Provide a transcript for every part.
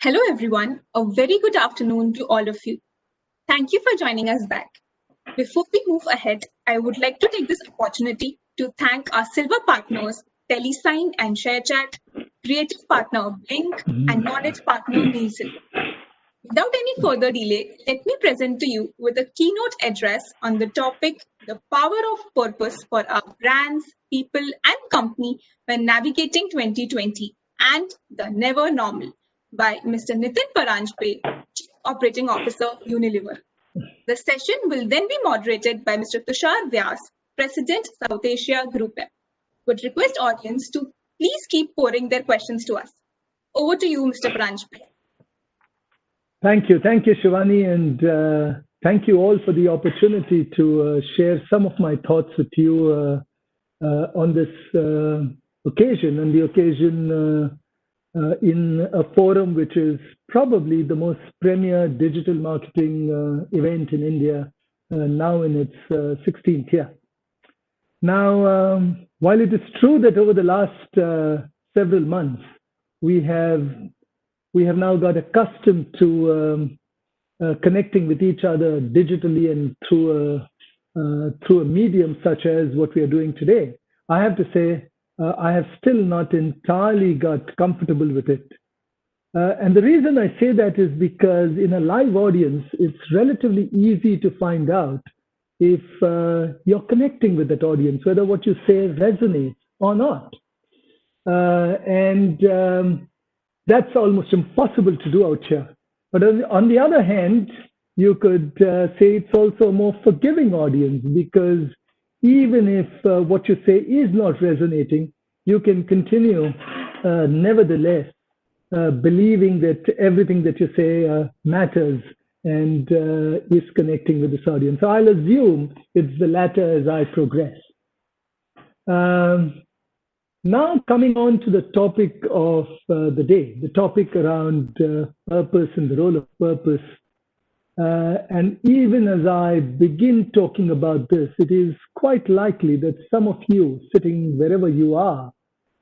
Hello, everyone. A very good afternoon to all of you. Thank you for joining us back. Before we move ahead, I would like to take this opportunity to thank our silver partners, TeleSign and ShareChat, creative partner Blink, and knowledge partner Nielsen. Without any further delay, let me present to you with a keynote address on the topic, the power of purpose for our brands, people, and company when navigating 2020 and the never normal by Mr. Nitin Paranjpe, Chief Operating Officer, Unilever. The session will then be moderated by Mr. Tushar Vyas, President, South Asia GroupM. Would request audience to please keep pouring their questions to us. Over to you, Mr. Paranjpe. Thank you, Shivani, and thank you all for the opportunity to share some of my thoughts with you on this occasion, and the occasion in a forum which is probably the most premier digital marketing event in India, now in its 16th year. Now, while it is true that over the last several months, we have now got accustomed to connecting with each other digitally and through a medium such as what we are doing today. I have to say, I have still not entirely got comfortable with it. And the reason I say that is because in a live audience, it's relatively easy to find out if you're connecting with that audience, whether what you say resonates or not. That's almost impossible to do out here. But on the other hand, you could say it's also a more forgiving audience, because even if what you say is not resonating, you can continue nevertheless believing that everything that you say matters and is connecting with this audience. So I'll assume it's the latter as I progress. Now coming on to the topic of the day, the topic around purpose and the role of purpose. And even as I begin talking about this, it is quite likely that some of you sitting wherever you are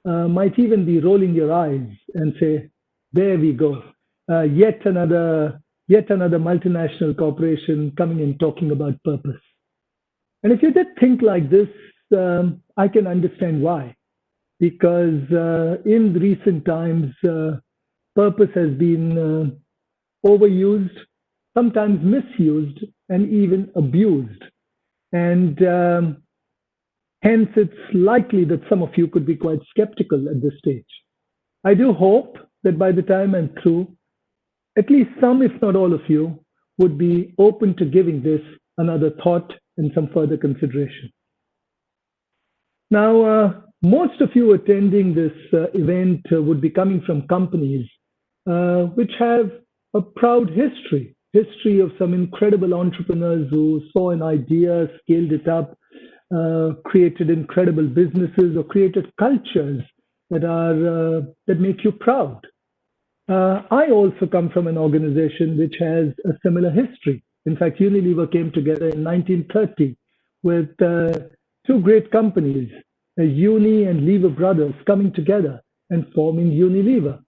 might even be rolling your eyes and say, there we go, yet another multinational corporation coming and talking about purpose. And if you did think like this, I can understand why. Because in recent times, purpose has been overused, sometimes misused, and even abused. And hence, it's likely that some of you could be quite skeptical at this stage. I do hope that by the time I'm through, at least some, if not all of you, would be open to giving this another thought and some further consideration. Now, most of you attending this event would be coming from companies which have a proud history of some incredible entrepreneurs who saw an idea, scaled it up, created incredible businesses, or created cultures that make you proud. I also come from an organization which has a similar history. In fact, Unilever came together in 1930 with two great companies, Uni and Lever brothers, coming together and forming Unilever.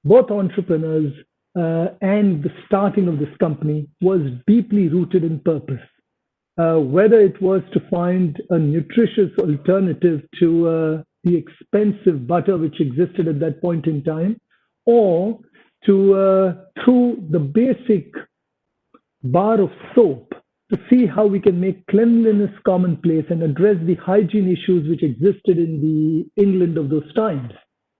Both entrepreneurs and the starting of this company was deeply rooted in purpose. Whether it was to find a nutritious alternative to the expensive butter which existed at that point in time, or to through the basic bar of soap, to see how we can make cleanliness commonplace and address the hygiene issues which existed in the England of those times.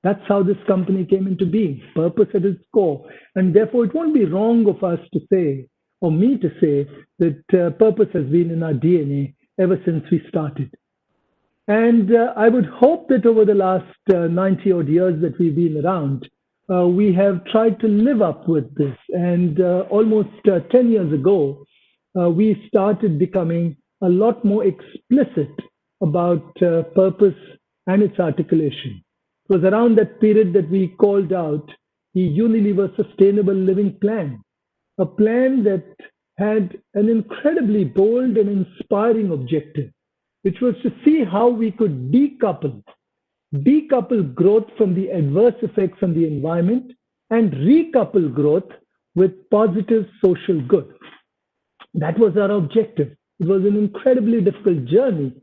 That's how this company came into being, purpose at its core. And therefore, it won't be wrong of us to say, or me to say, that purpose has been in our DNA ever since we started. And I would hope that over the last 90 odd years that we've been around, we have tried to live up with this. And almost 10 years ago, we started becoming a lot more explicit about purpose and its articulation. It was around that period that we called out the Unilever Sustainable Living Plan, a plan that had an incredibly bold and inspiring objective, which was to see how we could decouple growth from the adverse effects on the environment and recouple growth with positive social good. That was our objective. It was an incredibly difficult journey.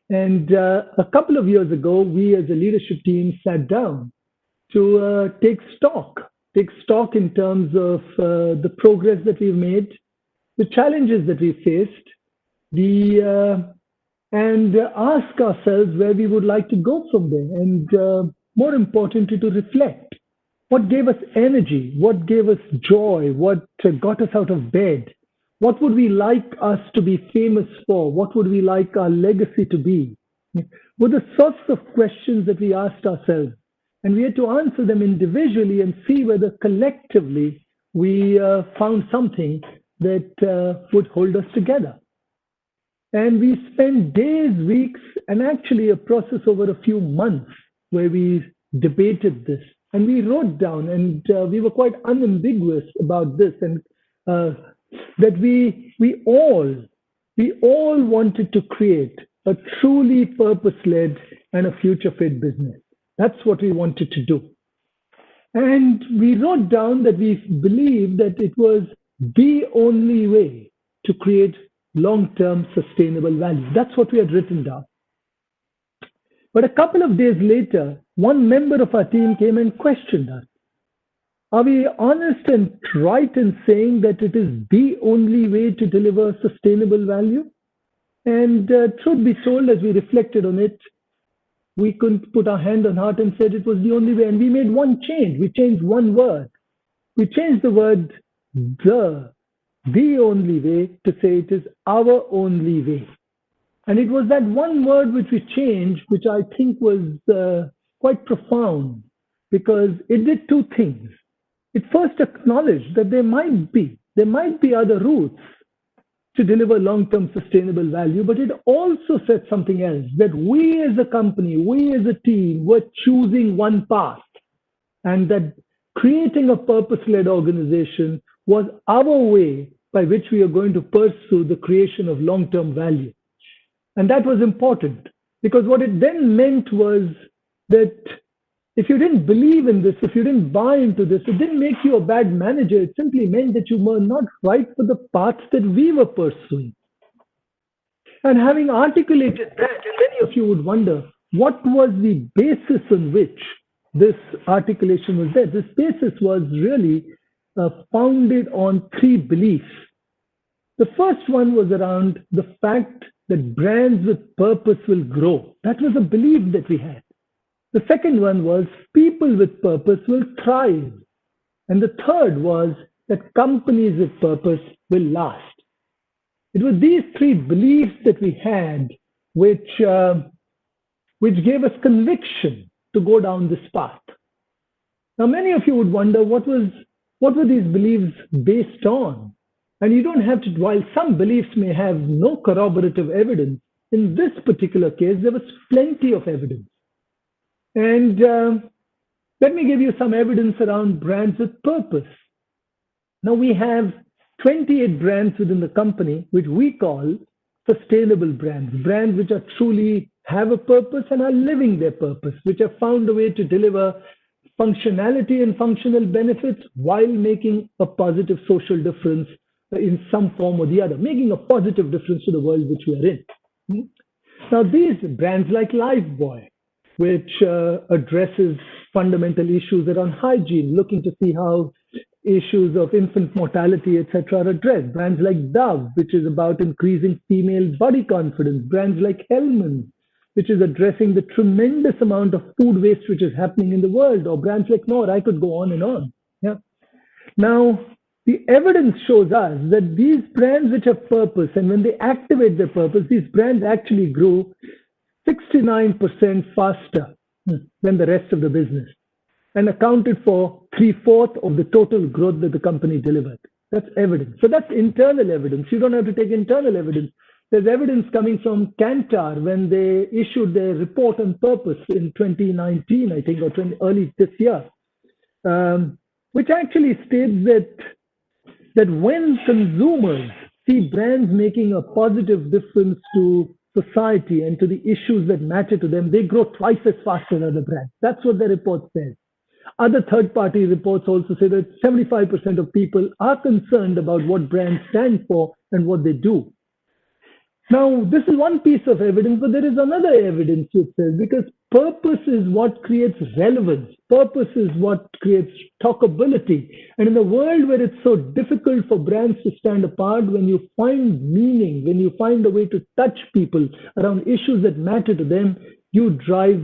And a couple of years ago, we as a leadership team sat down to take stock in terms of the progress that we've made, the challenges that we faced, and ask ourselves where we would like to go from there. And more importantly, to reflect. What gave us energy? What gave us joy? What got us out of bed? What would we like us to be famous for? What would we like our legacy to be? Were the sorts of questions that we asked ourselves. And we had to answer them individually and see whether collectively we found something that would hold us together. And we spent days, weeks, and actually a process over a few months where we debated this. And we wrote down, and we were quite unambiguous about this, and that we all wanted to create a truly purpose-led and a future-fit business. That's what we wanted to do. And we wrote down that we believed that it was the only way to create long-term sustainable value. That's what we had written down. But a couple of days later, one member of our team came and questioned us. Are we honest and right in saying that it is the only way to deliver sustainable value? And truth be told, as we reflected on it, we couldn't put our hand on heart and said it was the only way. And we made one change. We changed one word. We changed the word the only way to say it is our only way. And it was that one word which we changed, which I think was quite profound, because it did two things. It first acknowledged that there might be other routes to deliver long-term sustainable value, but it also said something else, that we as a company, we as a team were choosing one path, and that creating a purpose-led organization was our way by which we are going to pursue the creation of long-term value. And that was important, because what it then meant was that if you didn't believe in this, if you didn't buy into this, it didn't make you a bad manager. It simply meant that you were not right for the paths that we were pursuing. And having articulated that, and many of you would wonder, what was the basis on which this articulation was there? This basis was really founded on three beliefs. The first one was around the fact that brands with purpose will grow. That was a belief that we had. The second one was people with purpose will thrive. And the third was that companies with purpose will last. It was these three beliefs that we had which gave us conviction to go down this path. Now, many of you would wonder what were these beliefs based on? And you don't have to, while some beliefs may have no corroborative evidence, in this particular case, there was plenty of evidence. And let me give you some evidence around brands with purpose. Now, we have 28 brands within the company, which we call sustainable brands, brands which are truly have a purpose and are living their purpose, which have found a way to deliver functionality and functional benefits while making a positive social difference in some form or the other, making a positive difference to the world which we are in. Now, these brands like Lifebuoy, which addresses fundamental issues around hygiene, looking to see how issues of infant mortality, etc., are addressed. Brands like Dove, which is about increasing female body confidence. Brands like Hellman, which is addressing the tremendous amount of food waste which is happening in the world. Or brands like Knorr, I could go on and on. Yeah. Now, the evidence shows us that these brands which have purpose, and when they activate their purpose, these brands actually grew 69% faster than the rest of the business and accounted for 3/4 of the total growth that the company delivered. That's evidence. So that's internal evidence. You don't have to take internal evidence. There's evidence coming from Kantar when they issued their report on purpose in 2019, I think, or early this year, which actually states that when consumers see brands making a positive difference to society and to the issues that matter to them, they grow twice as fast as other brands. That's what the report says. Other third-party reports also say that 75% of people are concerned about what brands stand for and what they do. Now, this is one piece of evidence, but there is another evidence which says because purpose is what creates relevance, purpose is what creates talkability. And in a world where it's so difficult for brands to stand apart, when you find meaning, when you find a way to touch people around issues that matter to them, you drive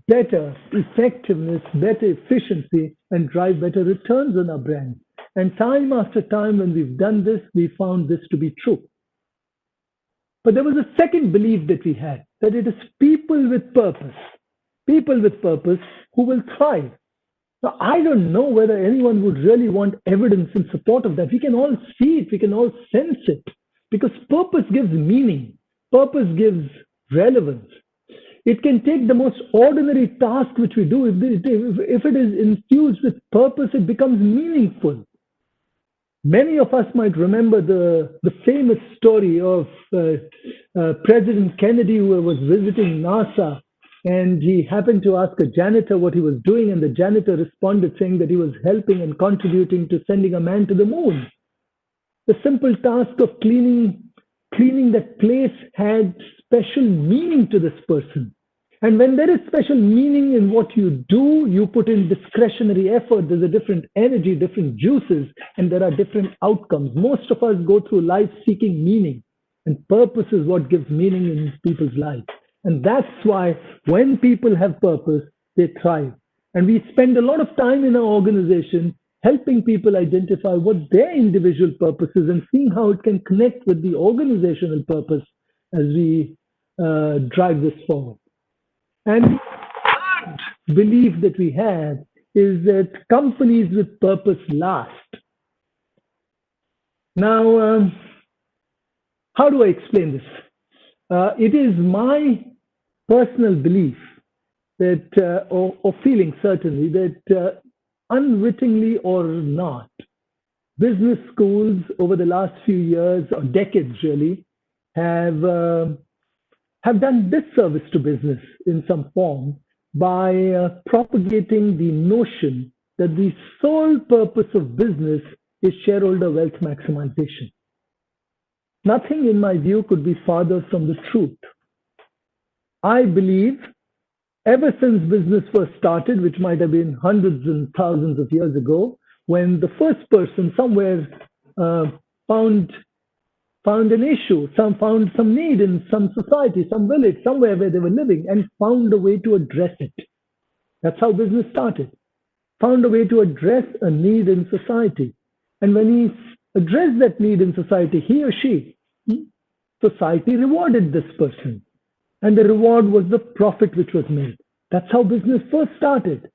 better effectiveness, better efficiency, and drive better returns on our brands. And time after time, when we've done this, we found this to be true. But there was a second belief that we had, that it is people with purpose who will thrive. Now, I don't know whether anyone would really want evidence in support of that. We can all see it, we can all sense it, because purpose gives meaning, purpose gives relevance. It can take the most ordinary task which we do. If it is infused with purpose, it becomes meaningful. Many of us might remember the famous story of President Kennedy, who was visiting NASA, and he happened to ask a janitor what he was doing, and the janitor responded saying that he was helping and contributing to sending a man to the moon. The simple task of cleaning that place had special meaning to this person. And when there is special meaning in what you do, you put in discretionary effort. There's a different energy, different juices, and there are different outcomes. Most of us go through life seeking meaning, and purpose is what gives meaning in people's lives. And that's why when people have purpose, they thrive. And we spend a lot of time in our organization helping people identify what their individual purpose is and seeing how it can connect with the organizational purpose as we drive this forward. And the third belief that we have is that companies with purpose last. Now, how do I explain this? It is my personal belief that, or feeling certainly, that unwittingly or not, business schools over the last few years or decades really have done disservice to business in some form by propagating the notion that the sole purpose of business is shareholder wealth maximization. Nothing in my view could be farther from the truth. I believe ever since business first started, which might have been hundreds and thousands of years ago, when the first person somewhere found an issue, found some need in some society, some village, somewhere where they were living, and found a way to address it. That's how business started. Found a way to address a need in society. And when he addressed that need in society, he or she, society rewarded this person. And the reward was the profit which was made. That's how business first started.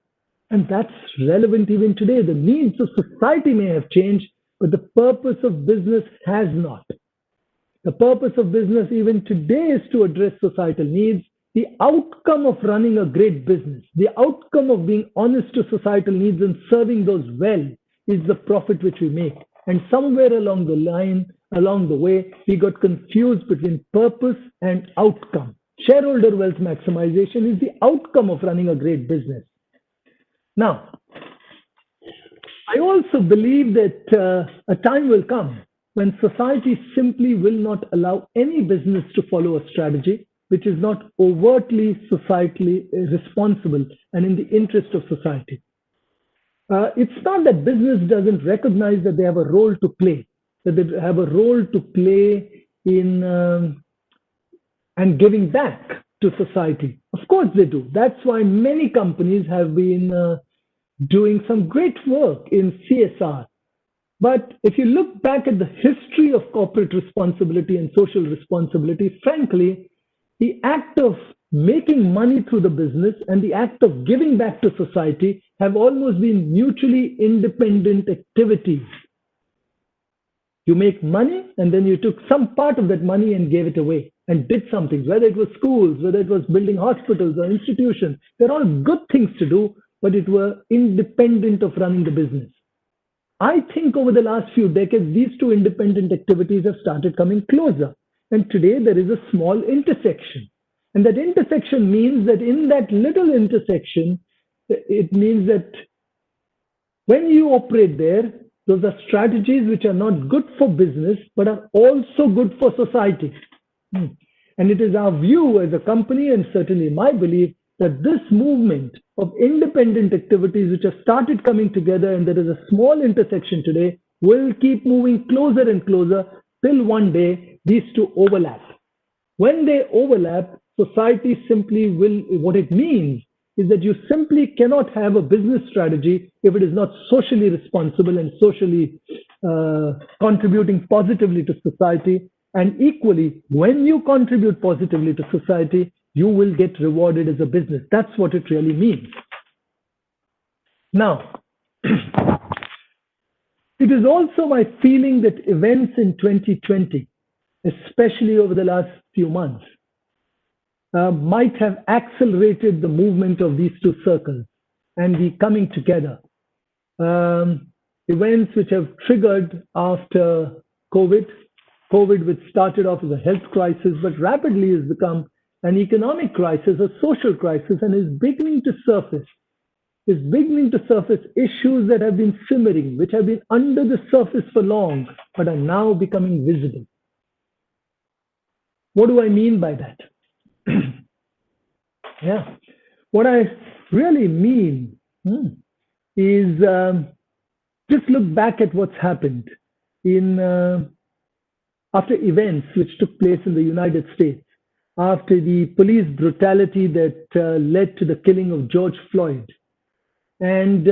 And that's relevant even today. The needs of society may have changed, but the purpose of business has not. The purpose of business even today is to address societal needs. The outcome of running a great business, the outcome of being honest to societal needs and serving those well is the profit which we make. And somewhere along the line, along the way, we got confused between purpose and outcome. Shareholder wealth maximization is the outcome of running a great business. Now, I also believe that a time will come when society simply will not allow any business to follow a strategy which is not overtly societally responsible and in the interest of society. It's not that business doesn't recognize that they have a role to play, that they have a role to play in and giving back to society. Of course they do. That's why many companies have been doing some great work in CSR. But if you look back at the history of corporate responsibility and social responsibility, frankly, the act of making money through the business and the act of giving back to society have almost been mutually independent activities. You make money and then you took some part of that money and gave it away and did something, whether it was schools, whether it was building hospitals or institutions. They're all good things to do, but it were independent of running the business. I think over the last few decades, these two independent activities have started coming closer. And today there is a small intersection. And that intersection means that in that little intersection, It means that when you operate there, those are strategies which are not good for business, but are also good for society. And it is our view as a company, and certainly my belief, that this movement of independent activities which have started coming together, and there is a small intersection today, will keep moving closer and closer till one day these two overlap. When they overlap, society simply will, what it means is that you simply cannot have a business strategy if it is not socially responsible and socially contributing positively to society. And equally, when you contribute positively to society, you will get rewarded as a business. That's what it really means. Now, it is also my feeling that events in 2020, especially over the last few months, might have accelerated the movement of these two circles and the coming together. Events which have triggered after COVID, which started off as a health crisis, but rapidly has become an economic crisis, a social crisis, and is beginning to surface issues that have been simmering, which have been under the surface for long, but are now becoming visible. What do I mean by that? Yeah, what I really mean is just look back at what's happened in after events which took place in the United States, after the police brutality that led to the killing of George Floyd. And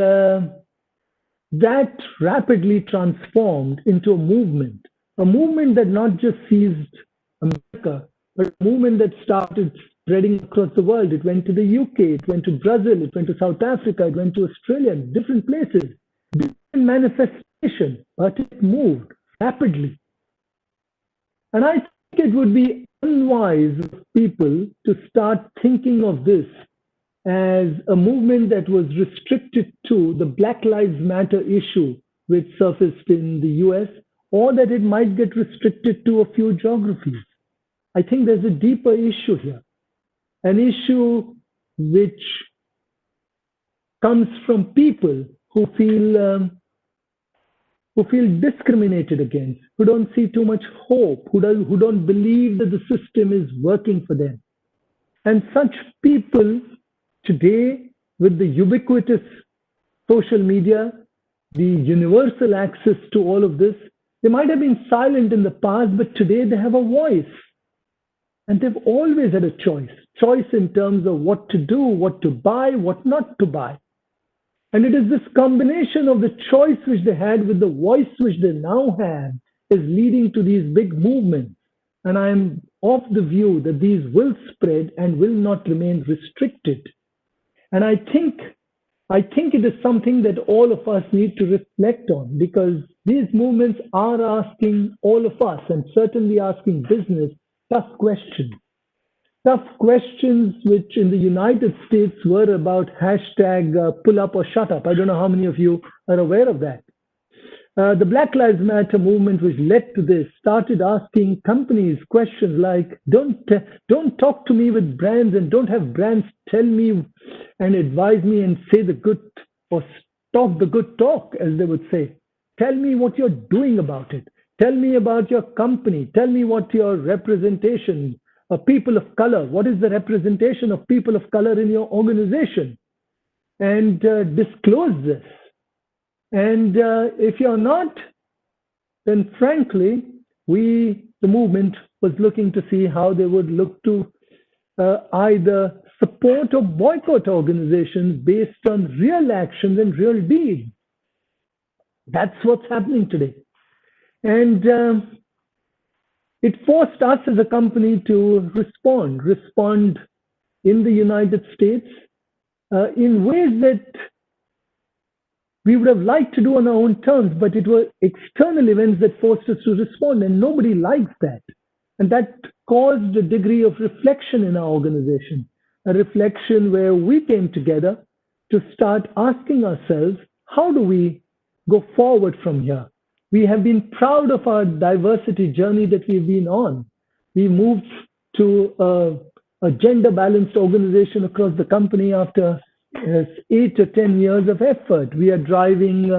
that rapidly transformed into a movement that not just seized America, but a movement that started spreading across the world. It went to the UK, it went to Brazil, it went to South Africa, it went to Australia, different places, different manifestation, but it moved rapidly. And I think it would be unwise of people to start thinking of this as a movement that was restricted to the Black Lives Matter issue which surfaced in the US, or that it might get restricted to a few geographies. I think there's a deeper issue here, an issue which comes from people who feel discriminated against, who don't see too much hope, who don't believe that the system is working for them. And such people today, with the ubiquitous social media, the universal access to all of this, they might have been silent in the past, but today they have a voice. And they've always had a choice in terms of what to do, what to buy, what not to buy. And it is this combination of the choice which they had with the voice which they now have is leading to these big movements. And I'm of the view that these will spread and will not remain restricted. And I think it is something that all of us need to reflect on, because these movements are asking all of us, and certainly asking business, tough questions which in the United States were about hashtag pull up or shut up. I don't know how many of you are aware of that. The Black Lives Matter movement, which led to this, started asking companies questions like, don't talk to me with brands, and don't have brands tell me and advise me and say the good, or talk the good talk, as they would say. Tell me what you're doing about it. Tell me about your company. Tell me what your representation of people of color, what is the representation of people of color in your organization, and disclose this. And if you're not, then frankly, the movement was looking to see how they would look to either support or boycott organizations based on real actions and real deeds. That's what's happening today. And it forced us as a company to respond in the United States in ways that we would have liked to do on our own terms, but it were external events that forced us to respond, and nobody likes that. And that caused a degree of reflection in our organization, a reflection where we came together to start asking ourselves, how do we go forward from here? We have been proud of our diversity journey that we've been on. We moved to a gender-balanced organization across the company after 8 or 10 years of effort. We are driving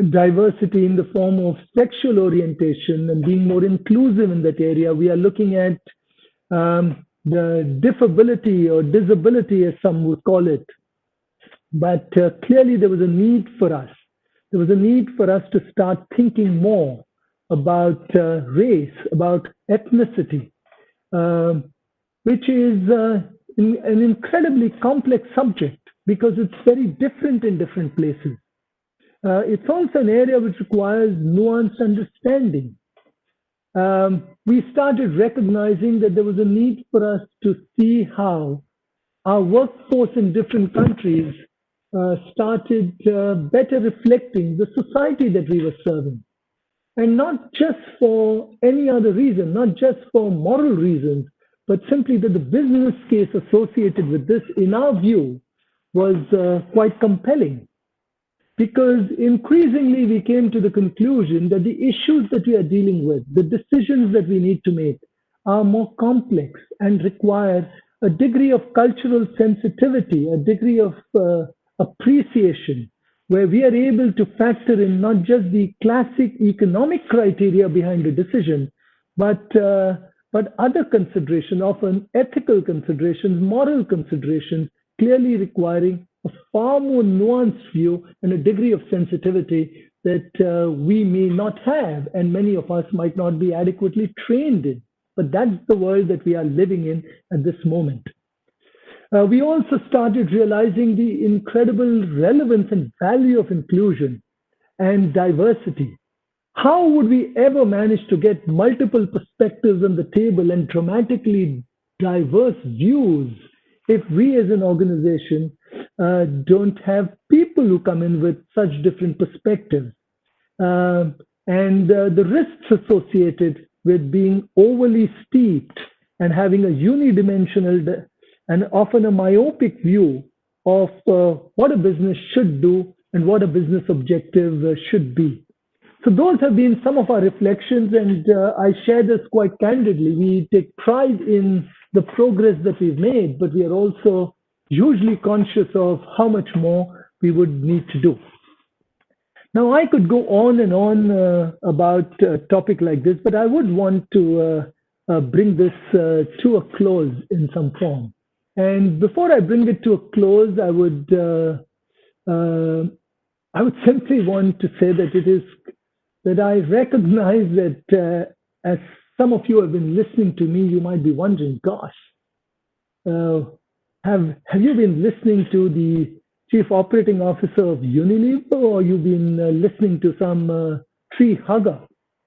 diversity in the form of sexual orientation and being more inclusive in that area. We are looking at the diffability or disability, as some would call it. But clearly, there was a need for us. There was a need for us to start thinking more about race, about ethnicity, which is an incredibly complex subject because it's very different in different places. It's also an area which requires nuanced understanding. We started recognizing that there was a need for us to see how our workforce in different countries started better reflecting the society that we were serving. And not just for any other reason, not just for moral reasons, but simply that the business case associated with this, in our view, was quite compelling. Because increasingly we came to the conclusion that the issues that we are dealing with, the decisions that we need to make, are more complex and require a degree of cultural sensitivity, a degree of appreciation, where we are able to factor in not just the classic economic criteria behind a decision, but other considerations, often ethical considerations, moral considerations, clearly requiring a far more nuanced view and a degree of sensitivity that we may not have, and many of us might not be adequately trained in. But that's the world that we are living in at this moment. We also started realizing the incredible relevance and value of inclusion and diversity. How would we ever manage to get multiple perspectives on the table and dramatically diverse views if we as an organization don't have people who come in with such different perspectives? And the risks associated with being overly steeped and having a unidimensional and often a myopic view of what a business should do and what a business objective should be. So those have been some of our reflections, and I share this quite candidly. We take pride in the progress that we've made, but we are also hugely conscious of how much more we would need to do. Now, I could go on and on about a topic like this, but I would want to bring this to a close in some form. And before I bring it to a close, I would simply want to say that I recognize that as some of you have been listening to me, you might be wondering, gosh, have you been listening to the Chief Operating Officer of Unilever, or you've been listening to some tree hugger?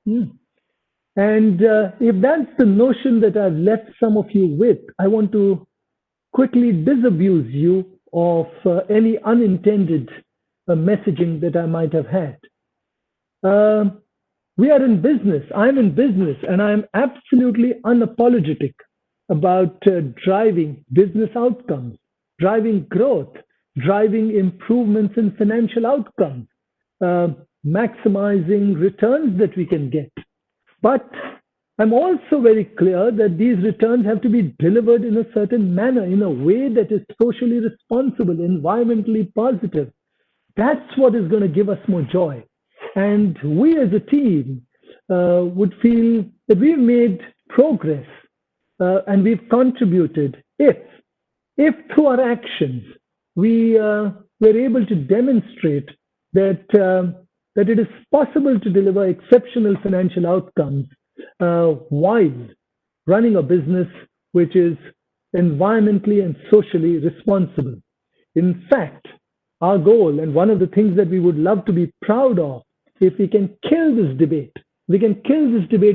And if that's the notion that I've left some of you with, I want to quickly disabuse you of any unintended messaging that I might have had. We are in business. I'm in business, and I'm absolutely unapologetic about driving business outcomes, driving growth, driving improvements in financial outcomes, maximizing returns that we can get. But I'm also very clear that these returns have to be delivered in a certain manner, in a way that is socially responsible, environmentally positive. That's what is going to give us more joy. And we as a team would feel that we've made progress and we've contributed if through our actions we were able to demonstrate that it is possible to deliver exceptional financial outcomes while running a business which is environmentally and socially responsible. In fact, our goal, and one of the things that we would love to be proud of, if we can kill this debate,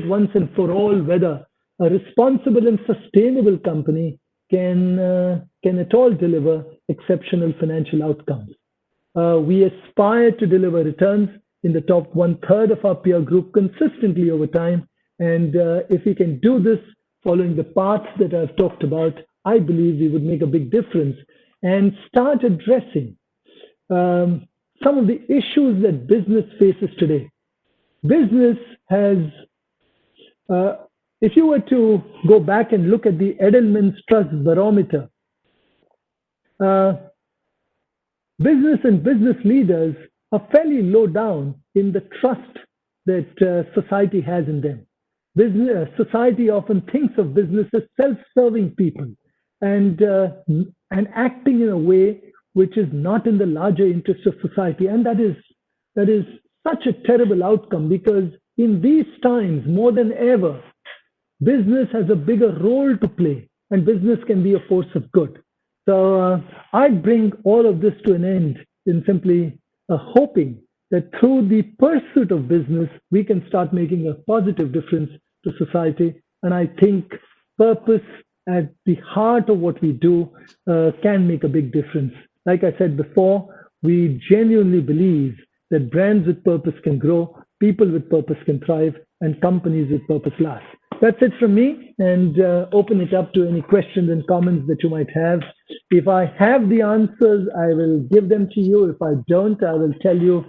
once and for all, whether a responsible and sustainable company can at all deliver exceptional financial outcomes. We aspire to deliver returns in the top 1/3 of our peer group consistently over time. And if we can do this following the paths that I've talked about, I believe we would make a big difference and start addressing some of the issues that business faces today. Business has, if you were to go back and look at the Edelman's Trust Barometer, business and business leaders are fairly low down in the trust that society has in them. Society often thinks of business as self-serving people and and acting in a way which is not in the larger interest of society, and that is such a terrible outcome because in these times more than ever, business has a bigger role to play, and business can be a force of good. So I'd bring all of this to an end in simply hoping that through the pursuit of business, we can start making a positive difference to society. And I think purpose at the heart of what we do can make a big difference. Like I said before, we genuinely believe that brands with purpose can grow, people with purpose can thrive, and companies with purpose last. That's it from me, and open it up to any questions and comments that you might have. If I have the answers, I will give them to you. If I don't, I will tell you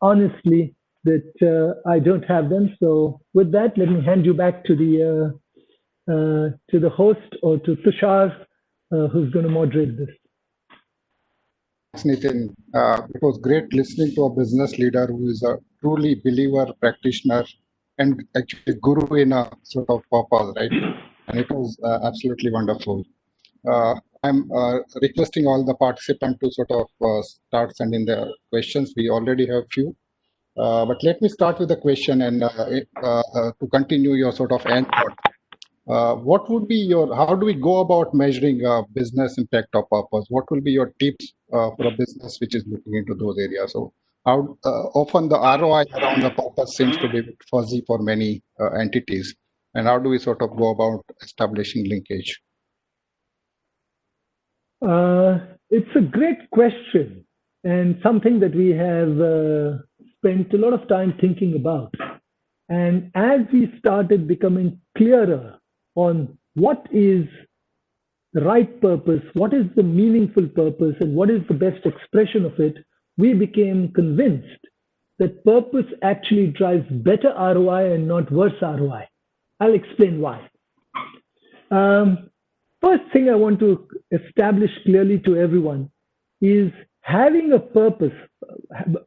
honestly that I don't have them. So with that, let me hand you back to the host, or to Tushar, who's going to moderate this. Thanks, Nitin. It was great listening to a business leader who is a truly believer, practitioner, and actually guru in a sort of purpose, right? And it was absolutely wonderful. I'm requesting all the participants to sort of start sending their questions. We already have few. But let me start with a question and to continue your sort of end thought. What would be how do we go about measuring business impact or purpose? What will be your tips for a business which is looking into those areas? So how often the ROI around the purpose seems to be fuzzy for many entities, and how do we sort of go about establishing linkage? It's a great question, and something that we have spent a lot of time thinking about. And as we started becoming clearer on what is the right purpose, what is the meaningful purpose, and what is the best expression of it, we became convinced that purpose actually drives better ROI and not worse ROI. I'll explain why. First thing I want to establish clearly to everyone is having a purpose.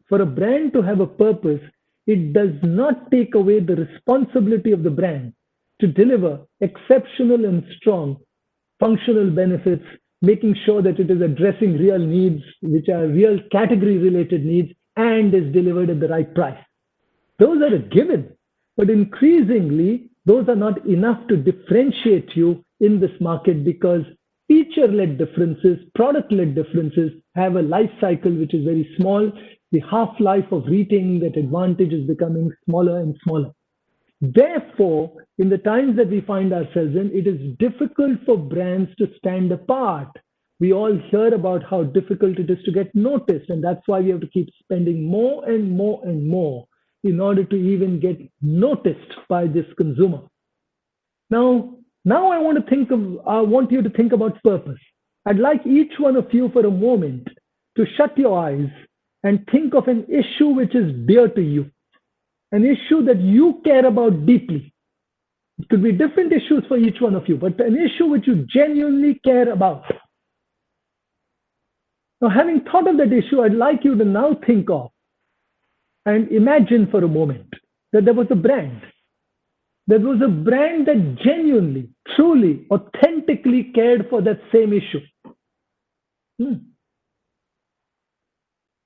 For a brand to have a purpose, it does not take away the responsibility of the brand to deliver exceptional and strong functional benefits, making sure that it is addressing real needs, which are real category related needs, and is delivered at the right price. Those are a given, but increasingly, those are not enough to differentiate you in this market because feature-led differences, product-led differences have a life cycle which is very small. The half-life of retaining that advantage is becoming smaller and smaller. Therefore, in the times that we find ourselves in, it is difficult for brands to stand apart. We all hear about how difficult it is to get noticed, and that's why we have to keep spending more and more and more in order to even get noticed by this consumer. Now I want you to think about purpose. I'd like each one of you for a moment to shut your eyes and think of an issue which is dear to you, an issue that you care about deeply. It could be different issues for each one of you, but an issue which you genuinely care about. Now, having thought of that issue, I'd like you to now think of and imagine for a moment that there was a brand. There was a brand that genuinely, truly, authentically cared for that same issue.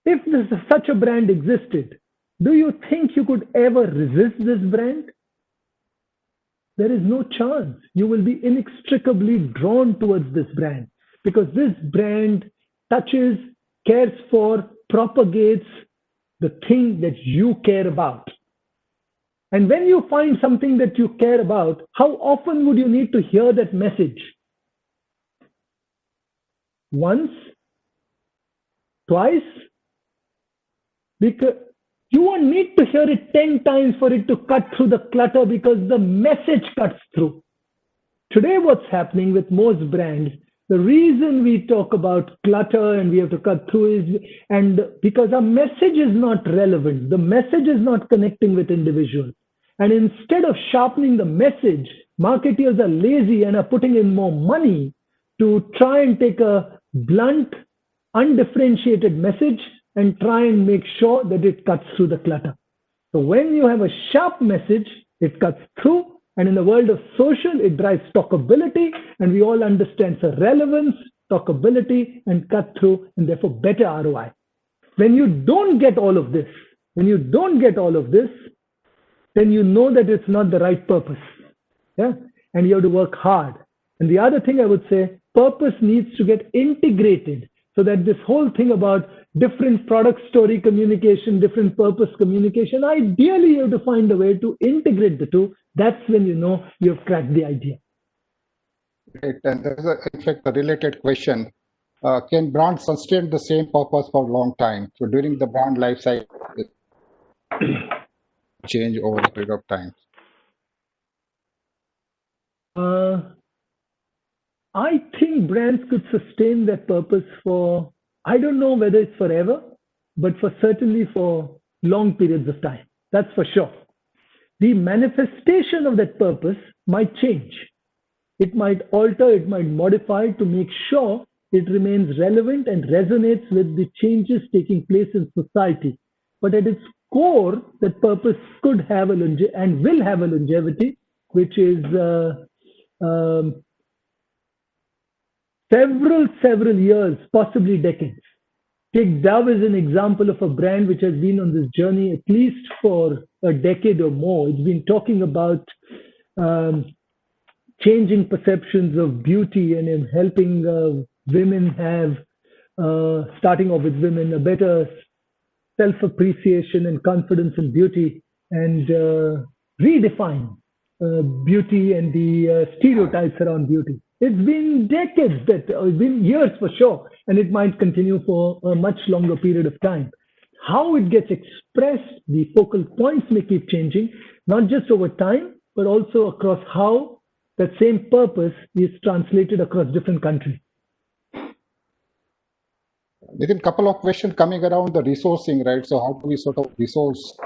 If such a brand existed, do you think you could ever resist this brand? There is no chance. You will be inextricably drawn towards this brand because this brand touches, cares for, propagates the thing that you care about. And when you find something that you care about, how often would you need to hear that message? Once? Twice? Because you won't need to hear it 10 times for it to cut through the clutter because the message cuts through. Today, what's happening with most brands, the reason we talk about clutter and we have to cut through is because our message is not relevant. The message is not connecting with individuals. And instead of sharpening the message, marketeers are lazy and are putting in more money to try and take a blunt, undifferentiated message and try and make sure that it cuts through the clutter. So when you have a sharp message, it cuts through. And in the world of social, it drives talkability. And we all understand the relevance, talkability, and cut through, and therefore better ROI. When you don't get all of this, then you know that it's not the right purpose. Yeah. And you have to work hard. And the other thing I would say, purpose needs to get integrated so that this whole thing about different product story communication, different purpose communication, ideally you have to find a way to integrate the two. That's when you know you've cracked the idea. Right. And there's in fact a related question. Can brands sustain the same purpose for a long time? So during the brand life cycle, change over a period of time. I think brands could sustain that purpose for, I don't know whether it's forever, but certainly for long periods of time. That's for sure. The manifestation of that purpose might change. It might alter, it might modify to make sure it remains relevant and resonates with the changes taking place in society. But at its core, that purpose could have and will have a longevity, which is several years, possibly decades. Take Dove as an example of a brand which has been on this journey at least for a decade or more. It's been talking about changing perceptions of beauty and in helping women have, starting off with women, a better self-appreciation and confidence in beauty, and redefine beauty and the stereotypes around beauty. It's been decades, it's been years for sure, and it might continue for a much longer period of time. How it gets expressed, the focal points may keep changing, not just over time, but also across how that same purpose is translated across different countries. Within a couple of questions coming around the resourcing, right? So how do we sort of resource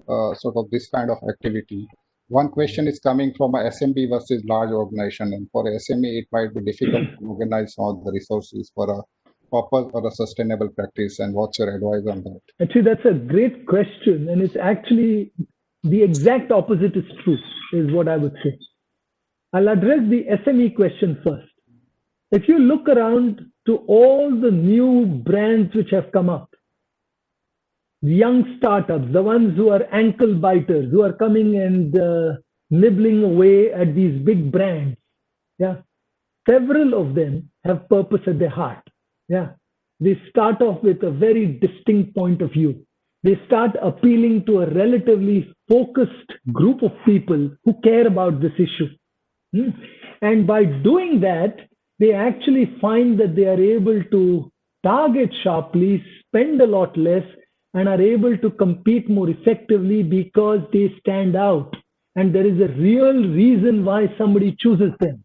sort of this kind of activity? One question is coming from a SMB versus large organization, and for a SME, it might be difficult to organize all the resources for a purpose or a sustainable practice. And what's your advice on that? Actually, that's a great question, and it's actually the exact opposite is true, is what I would say. I'll address the SME question first. If you look around to all the new brands which have come up, the young startups, the ones who are ankle biters, who are coming and nibbling away at these big brands, yeah, several of them have purpose at their heart. Yeah, they start off with a very distinct point of view. They start appealing to a relatively focused group of people who care about this issue. And by doing that, they actually find that they are able to target sharply, spend a lot less, and are able to compete more effectively because they stand out. And there is a real reason why somebody chooses them.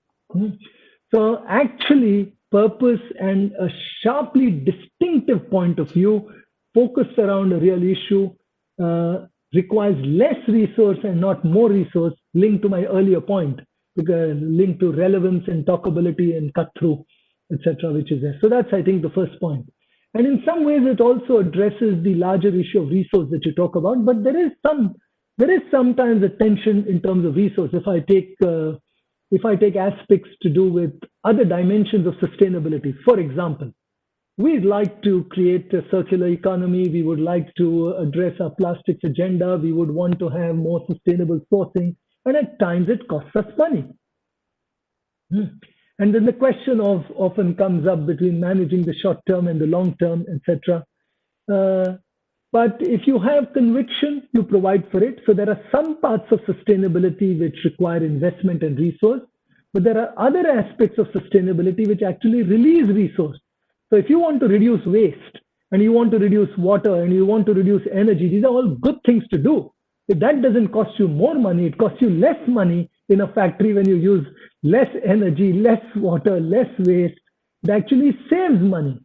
So actually, purpose and a sharply distinctive point of view focused around a real issue requires less resource and not more resource, linked to my earlier point, because linked to relevance and talkability and cut through, etc., which is there. So that's, I think, the first point. And in some ways, it also addresses the larger issue of resource that you talk about. But there is sometimes a tension in terms of resource. If I take aspects to do with other dimensions of sustainability, for example, we'd like to create a circular economy. We would like to address our plastics agenda. We would want to have more sustainable sourcing. And at times it costs us money. And then the question often comes up between managing the short term and the long term, etc. But if you have conviction, you provide for it. So there are some parts of sustainability which require investment and resource, but there are other aspects of sustainability which actually release resource. So if you want to reduce waste, and you want to reduce water, and you want to reduce energy, these are all good things to do. If that doesn't cost you more money, it costs you less money in a factory when you use less energy, less water, less waste. It actually saves money.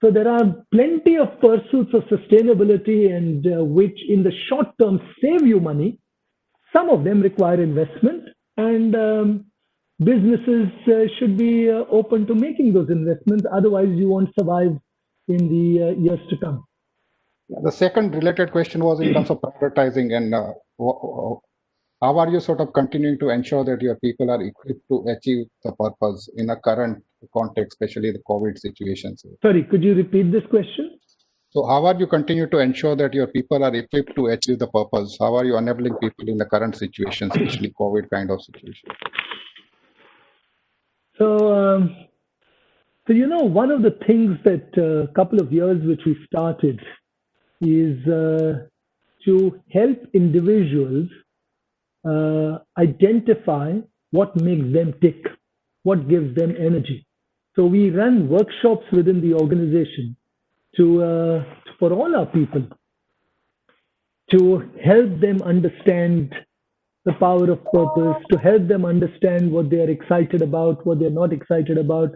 So there are plenty of pursuits of sustainability and which in the short term save you money. Some of them require investment, and businesses should be open to making those investments. Otherwise, you won't survive in the years to come. The second related question was in terms of prioritizing and how are you sort of continuing to ensure that your people are equipped to achieve the purpose in a current context, especially the COVID situation? Sorry, could you repeat this question? So how are you continue to ensure that your people are equipped to achieve the purpose? How are you enabling people in the current situation, especially COVID kind of situation? So, one of the things that a couple of years which we started is to help individuals identify what makes them tick, what gives them energy. So we run workshops within the organization for all our people to help them understand the power of purpose, to help them understand what they are excited about, what they're not excited about,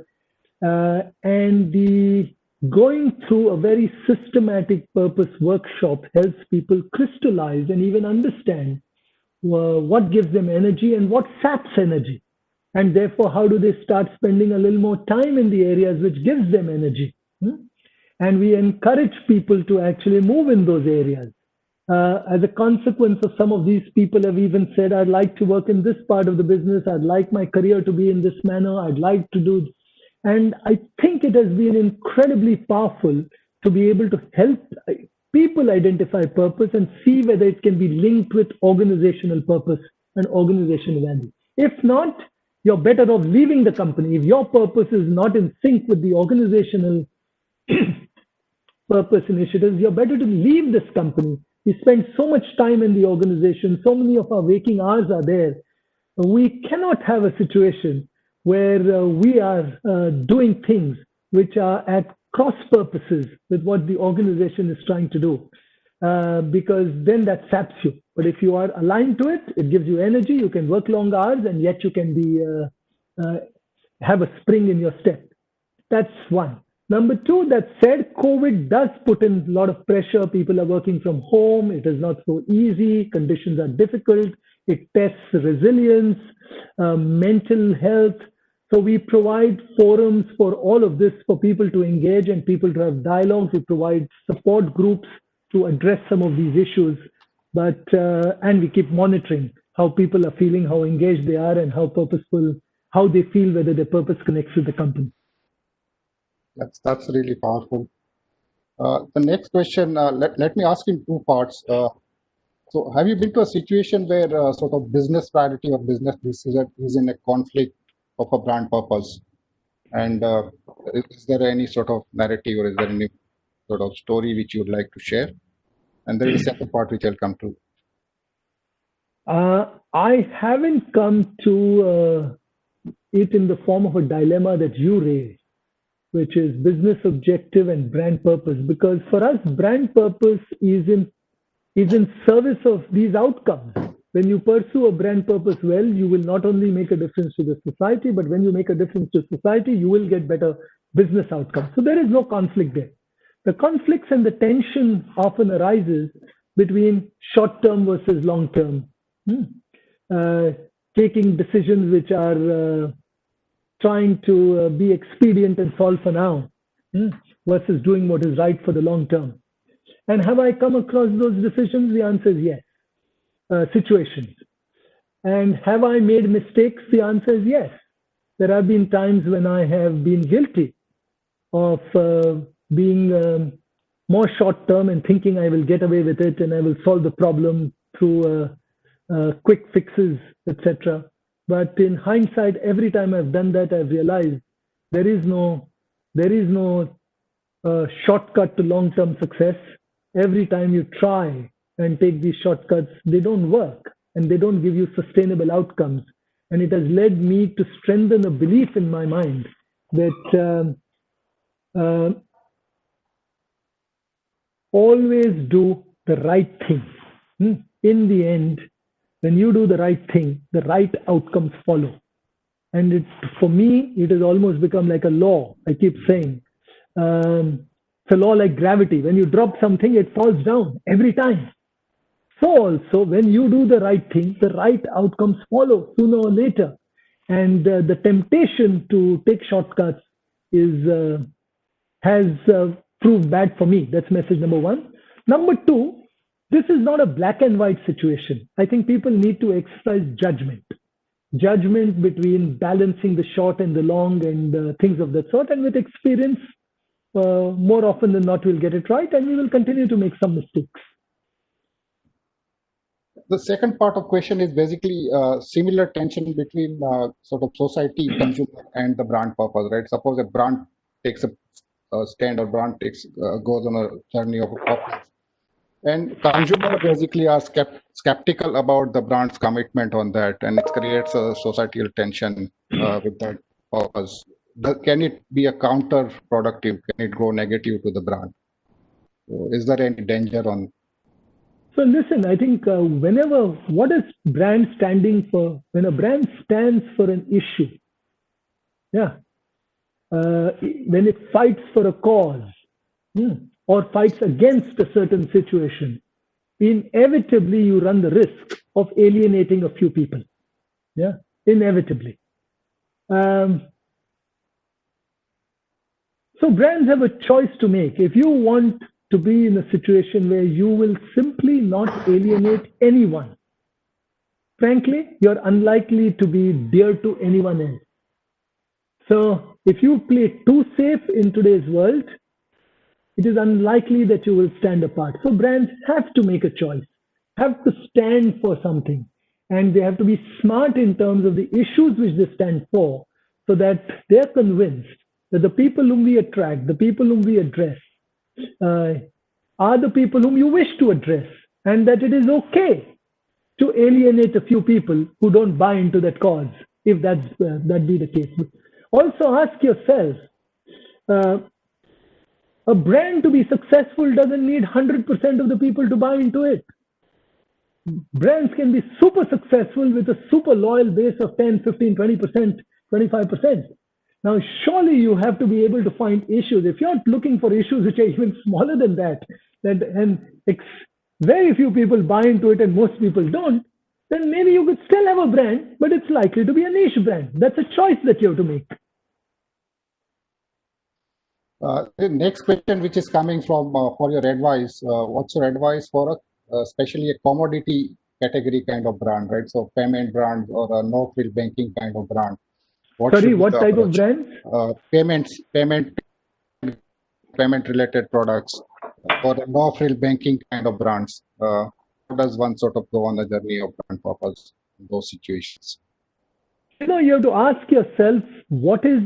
and the going through a very systematic purpose workshop helps people crystallize and even understand what gives them energy and what saps energy. And therefore, how do they start spending a little more time in the areas which gives them energy? And we encourage people to actually move in those areas. As a consequence of some of these people have even said, I'd like to work in this part of the business. I'd like my career to be in this manner. I'd like to do. And I think it has been incredibly powerful to be able to help people identify purpose and see whether it can be linked with organizational purpose and organizational value. If not, you're better off leaving the company. If your purpose is not in sync with the organizational purpose initiatives, you're better to leave this company. We spend so much time in the organization, so many of our waking hours are there. We cannot have a situation where we are doing things which are at cross purposes with what the organization is trying to do, because then that saps you. But if you are aligned to it, it gives you energy, you can work long hours, and yet you can be have a spring in your step. That's one. Number two, that said, COVID does put in a lot of pressure. People are working from home. It is not so easy. Conditions are difficult. It tests resilience, mental health. So we provide forums for all of this for people to engage and people to have dialogues. We provide support groups to address some of these issues. But and we keep monitoring how people are feeling, how engaged they are, and how purposeful, how they feel, whether their purpose connects with the company. That's really powerful. The next question, let me ask in two parts. So have you been to a situation where sort of business priority or business decision is in a conflict of a brand purpose? And is there any sort of narrative or is there any sort of story which you would like to share? And there is a second part which I'll come to. I haven't come to it in the form of a dilemma that you raised, which is business objective and brand purpose. Because for us, brand purpose is in service of these outcomes. When you pursue a brand purpose well, you will not only make a difference to the society, but when you make a difference to society, you will get better business outcomes. So there is no conflict there. The conflicts and the tension often arises between short-term versus long-term. Taking decisions which are trying to be expedient and solve for now versus doing what is right for the long term. And have I come across those decisions? The answer is yes. Situations. And have I made mistakes? The answer is yes. There have been times when I have been guilty of being more short term and thinking I will get away with it and I will solve the problem through quick fixes, etc. But in hindsight, every time I've done that, I've realized there is no shortcut to long-term success. Every time you try and take these shortcuts, they don't work and they don't give you sustainable outcomes. And it has led me to strengthen a belief in my mind that always do the right thing. In the end, when you do the right thing, the right outcomes follow. And for me, it has almost become like a law. I keep saying, it's a law like gravity. When you drop something, it falls down every time. So also, when you do the right thing, the right outcomes follow sooner or later. And the temptation to take shortcuts has prove bad for me. That's message number one. Number two, this is not a black and white situation. I think people need to exercise judgment. Judgment between balancing the short and the long and things of that sort. And with experience, more often than not, we'll get it right and we will continue to make some mistakes. The second part of question is basically similar tension between sort of society, consumer, and the brand purpose, right? Suppose a brand takes a stand or brand goes on a journey of a purpose, and consumer basically are skeptical about the brand's commitment on that, and it creates a societal tension with that purpose. Can it be a counterproductive? Can it go negative to the brand? So is there any danger on? So listen, I think what is brand standing for? When a brand stands for an issue, when it fights for a cause, or fights against a certain situation, inevitably you run the risk of alienating a few people. Yeah, inevitably. So brands have a choice to make. If you want to be in a situation where you will simply not alienate anyone, frankly, you're unlikely to be dear to anyone else. So if you play too safe in today's world, it is unlikely that you will stand apart. So brands have to make a choice, have to stand for something, and they have to be smart in terms of the issues which they stand for, so that they're convinced that the people whom we attract, the people whom we address, are the people whom you wish to address, and that it is okay to alienate a few people who don't buy into that cause, if that be the case. Also ask yourself, a brand to be successful doesn't need 100% of the people to buy into it. Brands can be super successful with a super loyal base of 10, 15, 20%, 25%. Now, surely you have to be able to find issues. If you're looking for issues which are even smaller than that, and very few people buy into it and most people don't, then maybe you could still have a brand, but it's likely to be a niche brand. That's a choice that you have to make. The next question, which is coming from for your advice, what's your advice for especially a commodity category kind of brand, right? So payment brand or a no-frill banking kind of brand. Sorry, what type of brands? Payment-related products or a no-frill banking kind of brands. How does one sort of go on the journey of brand purpose in those situations? You have to ask yourself, what is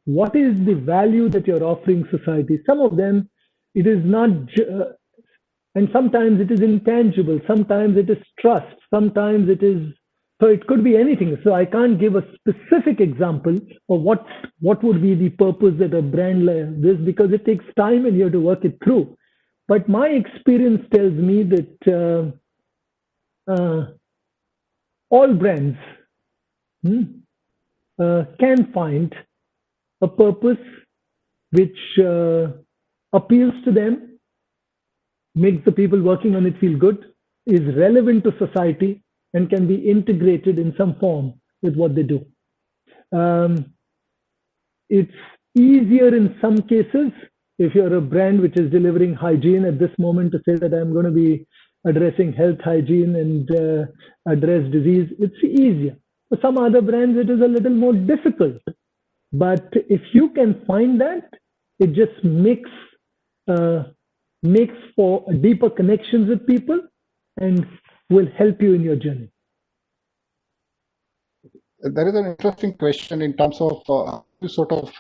the value that you're offering society? Some of them, it is not, and sometimes it is intangible, sometimes it is trust, sometimes it is, so it could be anything. So I can't give a specific example of what would be the purpose that a brand like this, because it takes time and you have to work it through. But my experience tells me that all brands can find a purpose which appeals to them, makes the people working on it feel good, is relevant to society, and can be integrated in some form with what they do. It's easier in some cases if you're a brand which is delivering hygiene at this moment to say that I'm going to be addressing health, hygiene, and address disease. It's easier. For some other brands, it is a little more difficult. But if you can find that, it just makes for deeper connections with people and will help you in your journey. There is an interesting question in terms of how you sort of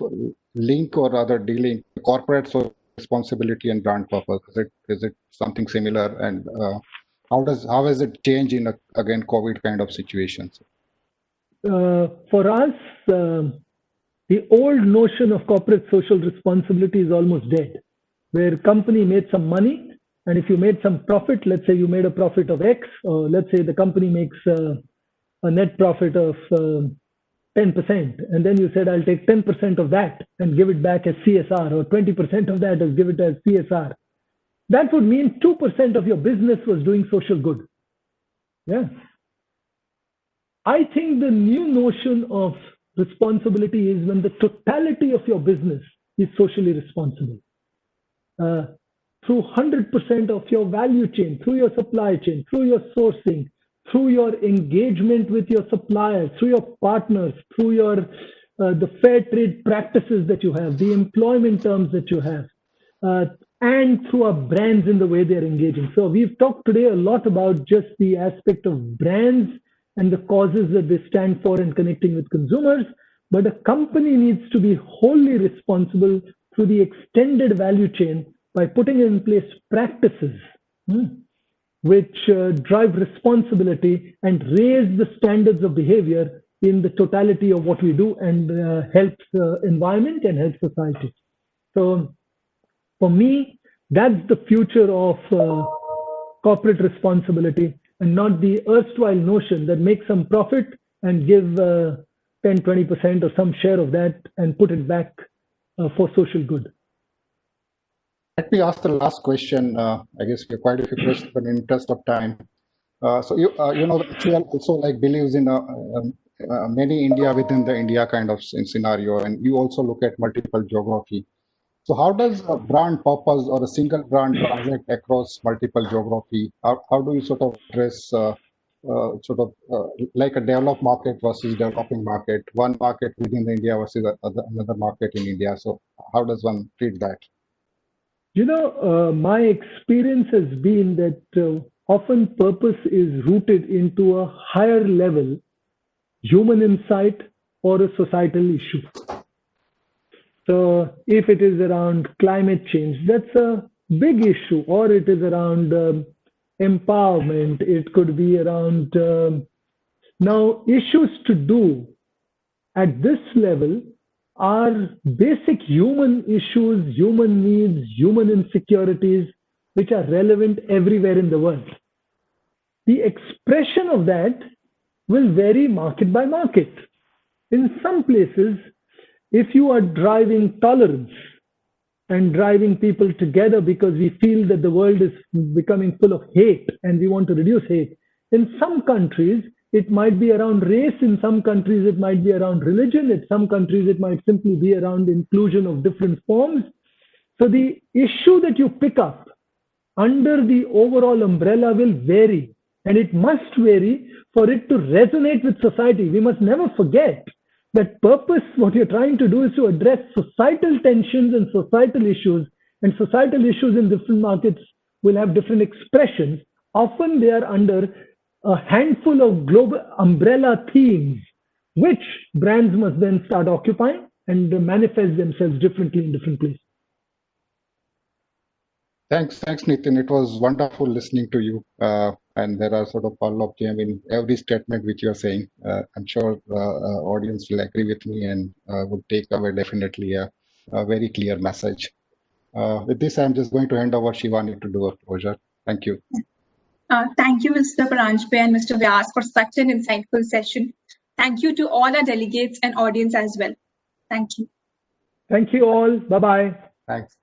link or rather dealing corporate social responsibility and brand purpose. Is it something similar, and how has it changed in again COVID kind of situations? For us, the old notion of corporate social responsibility is almost dead, where company made some money, and if you made some profit, let's say you made a profit of X, or let's say the company makes a net profit of 10%, and then you said, I'll take 10% of that and give it back as CSR, or 20% of that and give it as CSR. That would mean 2% of your business was doing social good. Yeah. I think the new notion of responsibility is when the totality of your business is socially responsible. through 100% of your value chain, through your supply chain, through your sourcing, through your engagement with your suppliers, through your partners, through your the fair trade practices that you have, the employment terms that you have, and through our brands in the way they're engaging. So we've talked today a lot about just the aspect of brands and the causes that they stand for in connecting with consumers, but a company needs to be wholly responsible through the extended value chain by putting in place practices which drive responsibility and raise the standards of behavior in the totality of what we do and helps the environment and helps society. So for me, that's the future of corporate responsibility, and not the erstwhile notion that make some profit and give 10-20% or some share of that and put it back for social good. Let me ask the last question. I guess we have quite a few questions, but in interest of time. So you know, HUL also like believes in many India within the India kind of scenario, and you also look at multiple geography. So how does a brand purpose or a single brand translate across multiple geography? How do you sort of address like a developed market versus developing market, one market within India versus another market in India? So how does one treat that? You know, my experience has been that often purpose is rooted into a higher level human insight or a societal issue. So if it is around climate change, that's a big issue, or it is around empowerment, it could be around now issues to do at this level are basic human issues, human needs, human insecurities, which are relevant everywhere in the world. The expression of that will vary market by market. In some places, if you are driving tolerance and driving people together because we feel that the world is becoming full of hate and we want to reduce hate, in some countries, it might be around race. In some countries, it might be around religion. In some countries, it might simply be around inclusion of different forms. So the issue that you pick up under the overall umbrella will vary, and it must vary for it to resonate with society. We must never forget that purpose, what you're trying to do is to address societal tensions and societal issues in different markets will have different expressions. Often they are under a handful of global umbrella themes, which brands must then start occupying and manifest themselves differently in different places. Thanks, Nitin. It was wonderful listening to you. And there are sort of all of them in every statement which you are saying. I'm sure the audience will agree with me and will take away definitely a very clear message. With this, I'm just going to hand over Shivani to do a closure. Thank you. Thank you, Mr. Paranjpe and Mr. Vyas, for such an insightful session. Thank you to all our delegates and audience as well. Thank you. Thank you all. Bye-bye. Thanks.